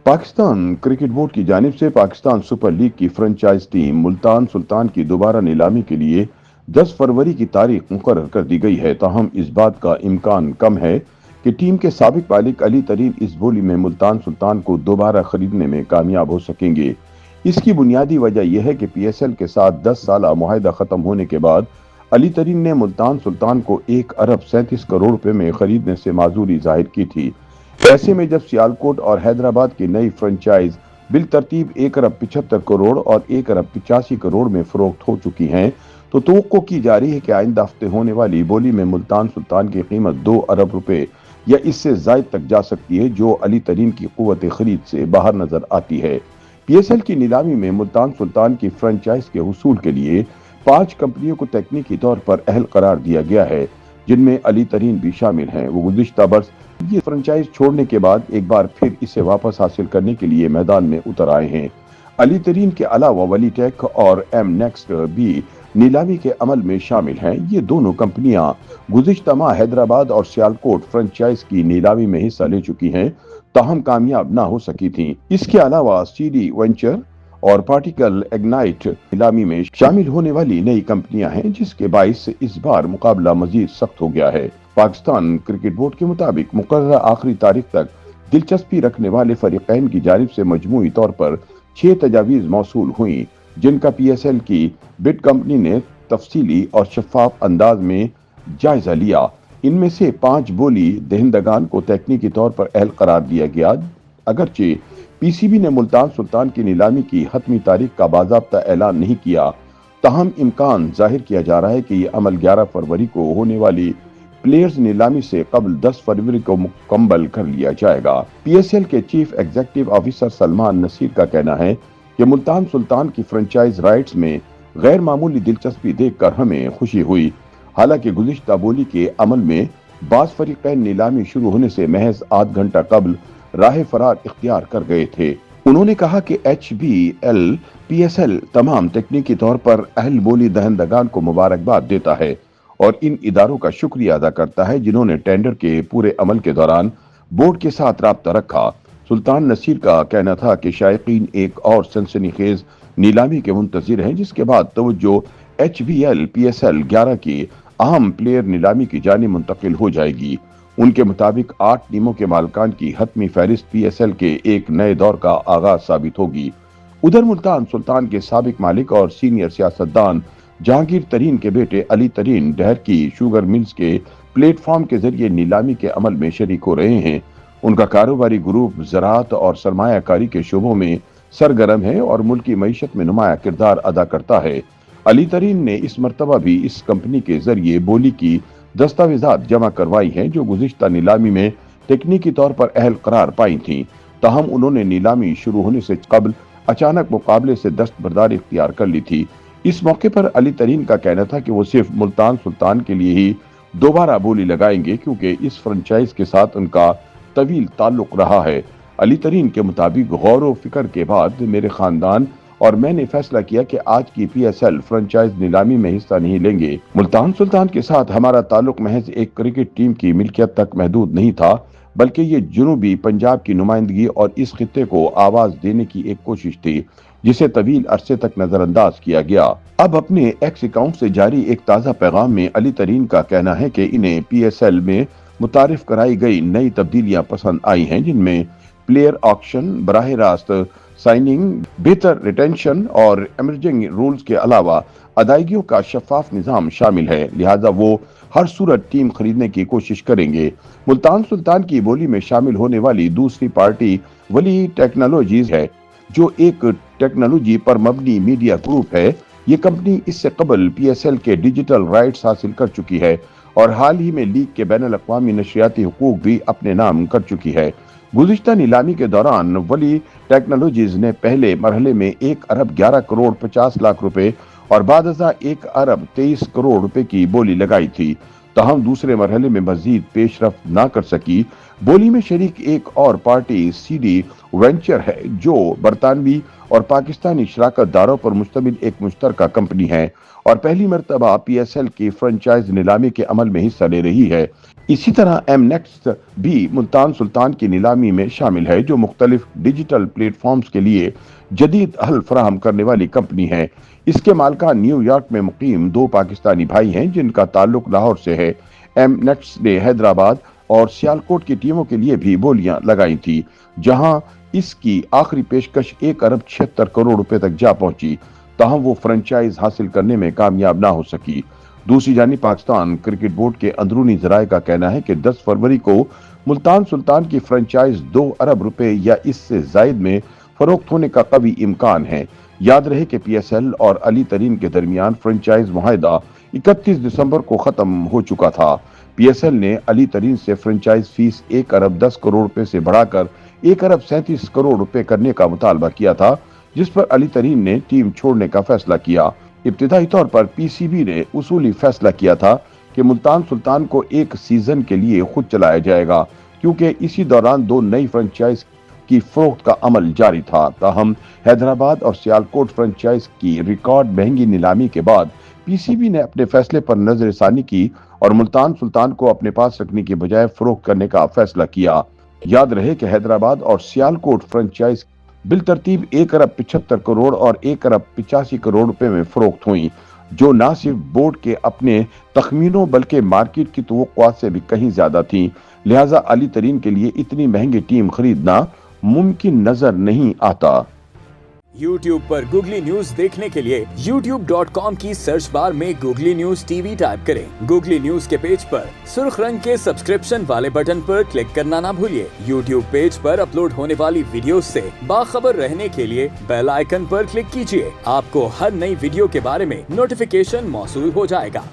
Pakistan cricket board की जानिब से पाकिस्तान सुपर लीग की फ्रेंचाइज टीम मुल्तान सुल्तान की दोबारा नीलामी के लिए 10 फरवरी की तारीख मुकर्रर कर दी गई है। ताहम इस बात का इम्कान कम है कि टीम के साबिक मालिक अली तरीन इस बोली में मुल्तान सुल्तान को दोबारा खरीदने में कामयाब हो सकेंगे। इसकी बुनियादी वजह यह है कि PSL के साथ 10 साल मुआहदा खत्म होने के बाद अली तरीन ने मुल्तान सुल्तान को 1 अरब 37 करोड़ रुपए में खरीदने से माजूरी जाहिर की थी। ऐसे में जब सियालकोट और हैदराबाद की नई फ्रेंचाइज बिल तरतीब 1 अरब 75 करोड़ और 1 अरब 85 करोड़ में फरोख्त हो चुकी हैं, तो तवक्को की जा रही है कि आइंदा हफ्ते होने वाली बोली में मुल्तान सुल्तान की कीमत 2 अरब रुपए या इससे जायद तक जा सकती है, जो अली तरीन की कुव्वत खरीद से बाहर नजर आती है। PSL की नीलामी में मुल्तान सुल्तान की फ्रेंचाइज के हुसूल के लिए 5 कंपनियों को तकनीकी तौर पर अहल करार दिया गया है, जिनमें अली तरीन भी शामिल हैं। वो गुज़िश्ता बरस ये फ्रेंचाइज छोड़ने के बाद एक बार फिर इसे वापस हासिल करने के लिए मैदान में उतर आए हैं। अली तरीन के अलावा वली टेक और एम नेक्स्ट भी नीलामी के अमल में शामिल हैं। ये दोनों कंपनियां गुज़िश्ता माह हैदराबाद और सियालकोट फ्रेंचाइज की नीलामी में हिस्सा ले चुकी हैं, ताहम कामयाब ना हो सकी थी। इसके अलावा CD वेंचर और पार्टिकल इग्नाइट नीलामी में शामिल होने वाली नई कंपनियां हैं, जिसके बाइस इस बार मुकाबला मजीद सख्त हो गया है। पाकिस्तान क्रिकेट बोर्ड के मुताबिक मुकर्रर आखिरी तारीख तक दिलचस्पी रखने वाले फरीकैन की जानिब से मजमूई तौर पर 6 तजावीज़ मौसूल हुई, जिनका PSL की बिड कंपनी ने तफसीली और शफाफ अंदाज में जायजा लिया। इनमें से 5 बोली दहिंदगान को तकनीकी तौर पर अहल करार दिया गया। अगरचे PCB ने मुल्तान सुल्तान की नीलामी की हतमी तारीख का बाज़ाब्ता ऐलान नहीं किया, ताहम इम्कान जाहिर किया जा रहा है कि यह अमल 11 फरवरी को होने वाली प्लेयर्स नीलामी से कबल 10 फरवरी को मुकम्मल कर लिया जाएगा। PSL के chief executive officer Salman Naseer का कहना है कि मुल्तान सुल्तान की फ्रेंचाइज राइट्स में गैर मामूली दिलचस्पी देखकर हमें खुशी हुई। हालांकि गुज़िश्ता बोली के अमल में बाज़ फरीकैन नीलामी शुरू होने से महज आध घंटा कबल राह फरार इख्तियार कर गए थे। उन्होंने कहा कि HBL PSL तमाम तकनीकी तौर पर अहल बोली दहंदगान को मुबारकबाद देता है और इन इदारों का शुक्रिया अदा करता है, जिन्होंने टेंडर के पूरे अमल के दौरान बोर्ड के साथ राब्ता रखा। सुल्तान नसीर का कहना था कि शायकीन एक और सनसनीखेज नीलामी के मुंतजिर हैं, जिसके बाद तवज्जो HBL PSL 11 की अहम प्लेयर नीलामी की जानिब मुंतकिल हो जाएगी। उनके मुताबिक 8 टीमों के मालिकान की हतमी फहरिस्त PSL के एक नए दौर का आगाज साबित होगी। उधर मुल्तान सुल्तान के साबिक मालिक और सीनियर सियासतदान जहांगीर तरीन के बेटे अली तरीन डहर की शुगर मिल्स के प्लेटफॉर्म के जरिए नीलामी के अमल में शरीक हो रहे हैं। उनका कारोबारी ग्रुप ज़राअत और सरमायाकारी के शोबों में सरगर्म है और मुल्की मईशत में नुमाया किरदार अदा करता है। अली तरीन ने इस मरतबा भी इस कंपनी के जरिए बोली की दस्तावेजात जमा करवाई हैं, जो गुज़िश्ता नीलामी में तकनीकी तौर पर अहल करार पाई थी। ताहम उन्होंने नीलामी शुरू होने से कबल अचानक मुकाबले से दस्तबरदारी इख्तियार कर ली थी। इस मौके पर अली तरीन का कहना था कि वो सिर्फ मुल्तान सुल्तान के लिए ही दोबारा बोली लगाएंगे, क्योंकि इस फ्रेंचाइज के साथ उनका तवील ताल्लुक रहा है। अली तरीन के मुताबिक गौर व फिक्र के बाद मेरे खानदान और मैंने फैसला किया कि आज की PSL फ्रेंचाइज नीलामी में हिस्सा नहीं लेंगे। मुल्तान सुल्तान के साथ हमारा ताल्लुक महज एक क्रिकेट टीम की मिल्कियत तक महदूद नहीं था, बल्कि ये जनूबी पंजाब की नुमाइंदगी और इस खित्ते को आवाज देने की एक कोशिश थी, जिसे तवील अरसे तक नजरअंदाज किया गया। अब अपने एक्स अकाउंट से जारी एक ताज़ा पैगाम में अली तरीन का कहना है कि इन्हें PSL में मुतारिफ कराई गई नई तब्दीलियां पसंद आई हैं, जिनमें प्लेयर ऑक्शन, बराह रास्त साइनिंग, बेहतर रिटेंशन और इमर्जिंग रूल्स के अलावा अदायगियों का शफाफ निज़ाम शामिल है। लिहाजा वो हर सूरत टीम खरीदने की कोशिश करेंगे। मुल्तान सुल्तान की बोली में शामिल होने वाली दूसरी पार्टी वली टेक्नोलॉजीज है, जो एक टेक्नोलॉजी पर मबनी मीडिया ग्रुप है। ये कंपनी इससे कबल PSL के डिजिटल राइट्स हासिल कर चुकी है और हाल ही में लीग के बैनुल अक़वामी नशरियाती हुकूक भी अपने नाम कर चुकी है। गुज़िश्ता नीलामी के दौरान वली टेक्नोलॉजीज ने पहले मरहले में 1 अरब 11 करोड़ 50 लाख रुपए और बाद 1 अरब 23 करोड़ रुपए की बोली लगाई थी। ताहम दूसरे मरहले में मजीद पेशरफ्त ना कर सकी, बोली में शरीक एक और पार्टी सीडी वेंचर है, जो बरतानवी और पाकिस्तानी शराकत दारों पर मुश्तमिल एक मुश्तरका कंपनी है और पहली मर्तबा पीएसएल की फ्रेंचाइज नीलामी के अमल में हिस्सा ले रही है। इसी तरह एम नेक्स्ट भी मुल्तान सुल्तान की नीलामी में शामिल है, जो मुख्तलिफ डिजिटल प्लेटफॉर्म्स के लिए जदीद हल फराहम करने वाली कंपनी है। इसके मालिकान न्यूयॉर्क में मुकीम दो पाकिस्तानी भाई हैं, जिनका ताल्लुक लाहौर से है। एम नेक्स्ट ने हैदराबाद और सियालकोट की टीमों के लिए भी बोलियां लगाई थी, जहां इसकी आखिरी पेशकश 1 अरब 76 करोड़ रुपए तक जा पहुंची, ताहम वो फ्रेंचाइज हासिल करने में कामयाब ना हो सकी। दूसरी जानिब पाकिस्तान क्रिकेट बोर्ड के अंदरूनी जराये का कहना है कि 10 फरवरी को मुल्तान सुल्तान की फ्रेंचाइज 2 अरब रुपए या इससे जायद में फरोख्त होने का कवी इम्कान है। याद रहे कि पीएसएल और अली तरीन के दरमियान फ्रेंचाइज मुआहदा 31 दिसंबर को खत्म हो चुका था। पीएसएल ने अली तरीन से फ्रेंचाइज फीस 1 अरब 10 करोड़ रुपए से बढ़ाकर 1 अरब 37 करोड़ रुपए करने का मुतालबा किया था, जिस पर अली तरीन ने टीम छोड़ने का फैसला किया। इब्तिदाई तौर पर पीसीबी ने उसूली फैसला किया था कि मुल्तान सुल्तान को एक सीजन के लिए खुद चलाया जाएगा, क्योंकि इसी दौरान 2 नई फ्रेंचाइज की फरोख्त का अमल जारी था। ताहम हैदराबाद और सियालकोट फ्रेंचाइज की रिकॉर्ड महंगी नीलामी के बाद पीसीबी ने अपने फैसले पर नजरसानी की और मुल्तान सुल्तान को अपने पास रखने की बजाय फरोख्त करने का फैसला किया। याद रहे कि हैदराबाद और सियालकोट फ्रेंचाइज बिलतरतीब 1 अरब 75 करोड़ और 1 अरब 85 करोड़ रुपए में फरोख्त हुई, जो न सिर्फ बोर्ड के अपने तखमीनों बल्कि मार्केट की तवक्कुआत से भी कहीं ज्यादा थी। लिहाजा अली तरीन के लिए इतनी महंगी टीम खरीदना मुमकिन नजर नहीं आता। YouTube पर गूगली न्यूज देखने के लिए youtube.com की सर्च बार में गूगली न्यूज टीवी टाइप करें। गूगली न्यूज के पेज पर सुर्ख रंग के सब्सक्रिप्शन वाले बटन पर क्लिक करना ना भूलिए। YouTube पेज पर अपलोड होने वाली वीडियोस से बाखबर रहने के लिए बेल आइकन पर क्लिक कीजिए। आपको हर नई वीडियो के बारे में नोटिफिकेशन मौसूल हो जाएगा।